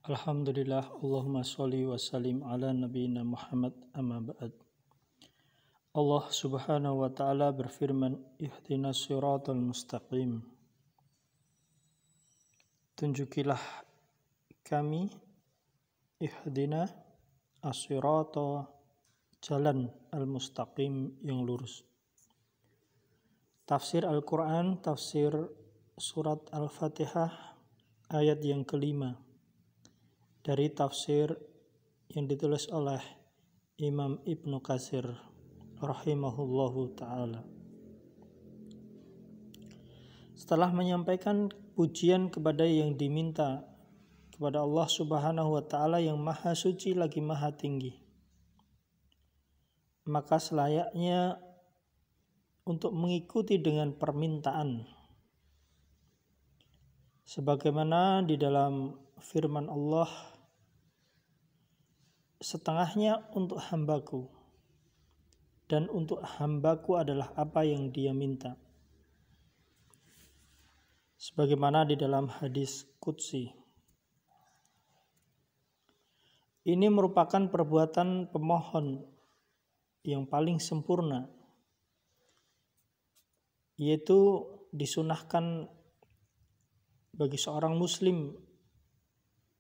Alhamdulillah, Allahumma sholli wa sallim ala nabiyina Muhammad amma ba'd. Allah subhanahu wa ta'ala berfirman, ihdinas siratal mustaqim. Tunjukilah kami, ihdina as-sirata, jalan al-mustaqim yang lurus. Tafsir Al-Quran, tafsir surat Al-Fatihah, ayat yang kelima. Dari tafsir yang ditulis oleh Imam Ibnu Katsir rahimahullahu ta'ala. Setelah menyampaikan pujian kepada yang diminta, kepada Allah subhanahu wa ta'ala yang maha suci lagi maha tinggi, maka selayaknya untuk mengikuti dengan permintaan, sebagaimana di dalam firman Allah, setengahnya untuk hambaku, dan untuk hambaku adalah apa yang dia minta. Sebagaimana di dalam hadis qudsi. Ini merupakan perbuatan pemohon yang paling sempurna, yaitu disunahkan bagi seorang muslim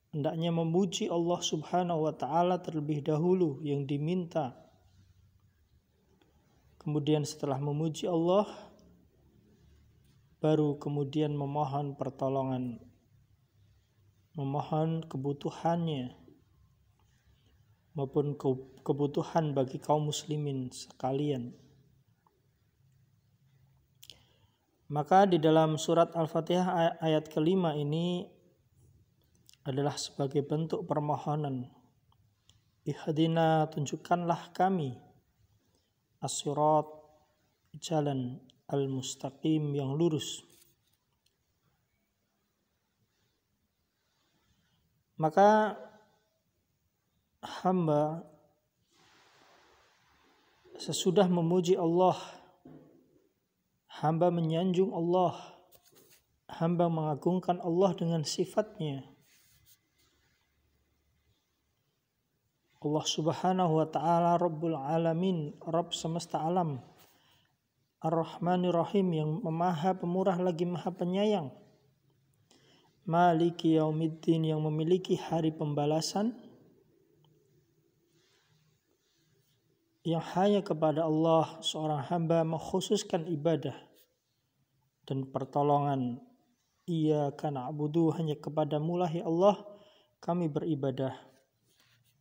hendaknya memuji Allah subhanahu wa ta'ala terlebih dahulu yang diminta. Kemudian setelah memuji Allah, baru kemudian memohon pertolongan, memohon kebutuhannya, maupun kebutuhan bagi kaum muslimin sekalian. Maka di dalam surat Al-Fatihah ayat kelima ini adalah sebagai bentuk permohonan. Ihdina, tunjukkanlah kami, as-sirat, jalan al-mustaqim yang lurus. Maka hamba sesudah memuji Allah, hamba menyanjung Allah, hamba mengagungkan Allah dengan sifatnya. Allah subhanahu wa ta'ala Rabbul Alamin, Rabb semesta alam, Ar-Rahmanir Rahim, yang maha pemurah lagi maha penyayang, Maliki Yaumiddin, yang memiliki hari pembalasan, yang hanya kepada Allah seorang hamba mengkhususkan ibadah dan pertolongan. Iyyaka na'budu, hanya kepadamu lah ya Allah kami beribadah.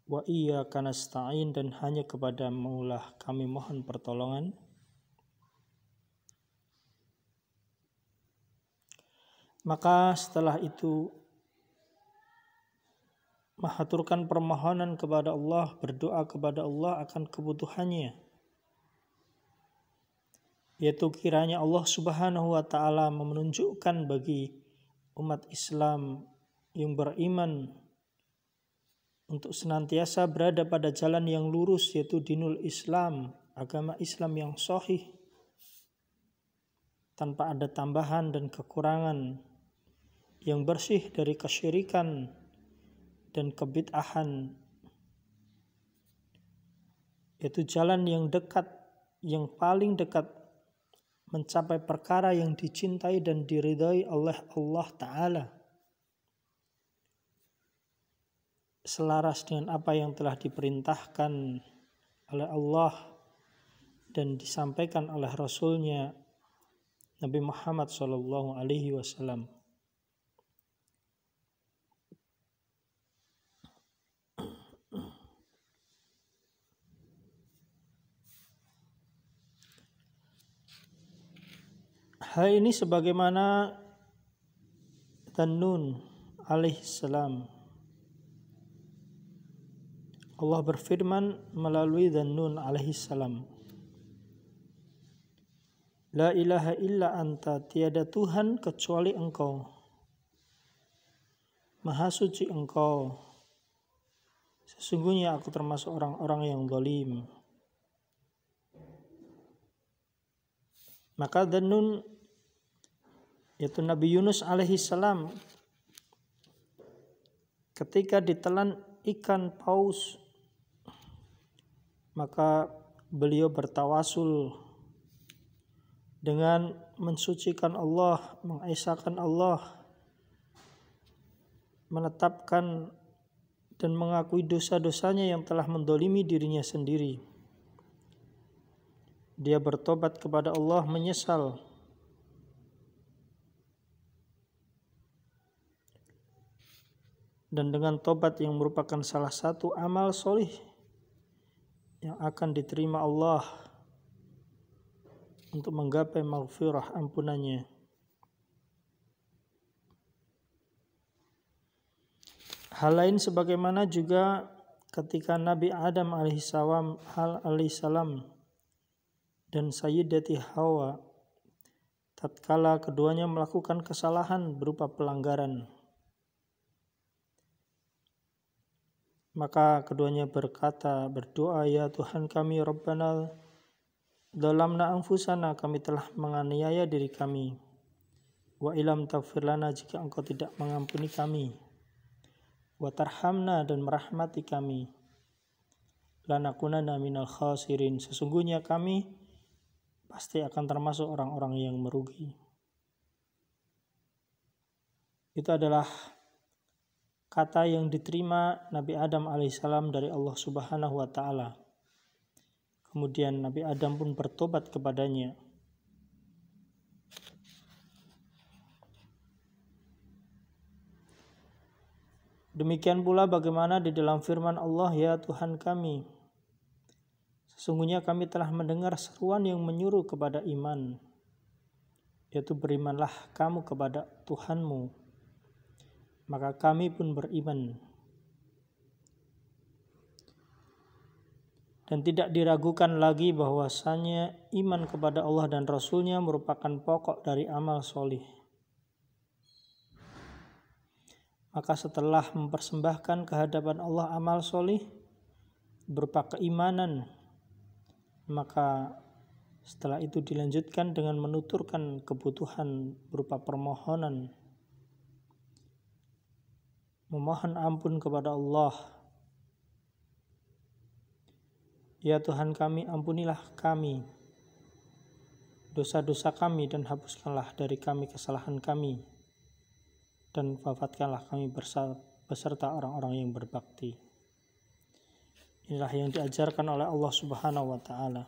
Wa iyyaka nasta'in, dan hanya kepadamu lah kami mohon pertolongan. Maka setelah itu mengaturkan permohonan kepada Allah, berdoa kepada Allah akan kebutuhannya, yaitu kiranya Allah subhanahu wa ta'ala menunjukkan bagi umat Islam yang beriman untuk senantiasa berada pada jalan yang lurus, yaitu dinul Islam, agama Islam yang sahih, tanpa ada tambahan dan kekurangan, yang bersih dari kesyirikan dan kebid'ahan, yaitu jalan yang dekat, yang paling dekat mencapai perkara yang dicintai dan diridhai oleh Allah Ta'ala, selaras dengan apa yang telah diperintahkan oleh Allah dan disampaikan oleh Rasulnya Nabi Muhammad SAW. Hal ini sebagaimana Dhannun alaihissalam. Allah berfirman melalui Dhannun alaihissalam, La ilaha illa anta, tiada Tuhan kecuali engkau, maha suci engkau, sesungguhnya aku termasuk orang-orang yang zalim. Maka Dhannun, yaitu Nabi Yunus alaihissalam, ketika ditelan ikan paus, maka beliau bertawasul dengan mensucikan Allah, mengesahkan Allah, menetapkan dan mengakui dosa-dosanya yang telah mendolimi dirinya sendiri. Dia bertobat kepada Allah, menyesal. Dan dengan tobat yang merupakan salah satu amal solih yang akan diterima Allah untuk menggapai maghfirah ampunannya. Hal lain sebagaimana juga ketika Nabi Adam alaihissalam dan Sayyidati Hawa, tatkala keduanya melakukan kesalahan berupa pelanggaran, maka keduanya berdoa, ya Tuhan kami, Rabbana Dhalamna anfusana, kami telah menganiaya diri kami, wa ilam taghfir lana, jika engkau tidak mengampuni kami, wa tarhamna, dan merahmati kami, lanakunanna minal khasirin, sesungguhnya kami pasti akan termasuk orang-orang yang merugi. Itu adalah kata yang diterima Nabi Adam alaihissalam dari Allah Subhanahu wa ta'ala. Kemudian Nabi Adam pun bertobat kepadanya. Demikian pula bagaimana di dalam firman Allah, ya Tuhan kami, sesungguhnya kami telah mendengar seruan yang menyuruh kepada iman, yaitu berimanlah kamu kepada Tuhanmu. Maka kami pun beriman. Dan tidak diragukan lagi bahwasanya iman kepada Allah dan Rasulnya merupakan pokok dari amal solih. Maka setelah mempersembahkan kehadapan Allah amal solih berupa keimanan, maka setelah itu dilanjutkan dengan menuturkan kebutuhan berupa permohonan, memohon ampun kepada Allah. Ya Tuhan kami, ampunilah kami dosa-dosa kami dan hapuskanlah dari kami kesalahan kami, dan wafatkanlah kami beserta orang-orang yang berbakti. Inilah yang diajarkan oleh Allah Subhanahu wa ta'ala.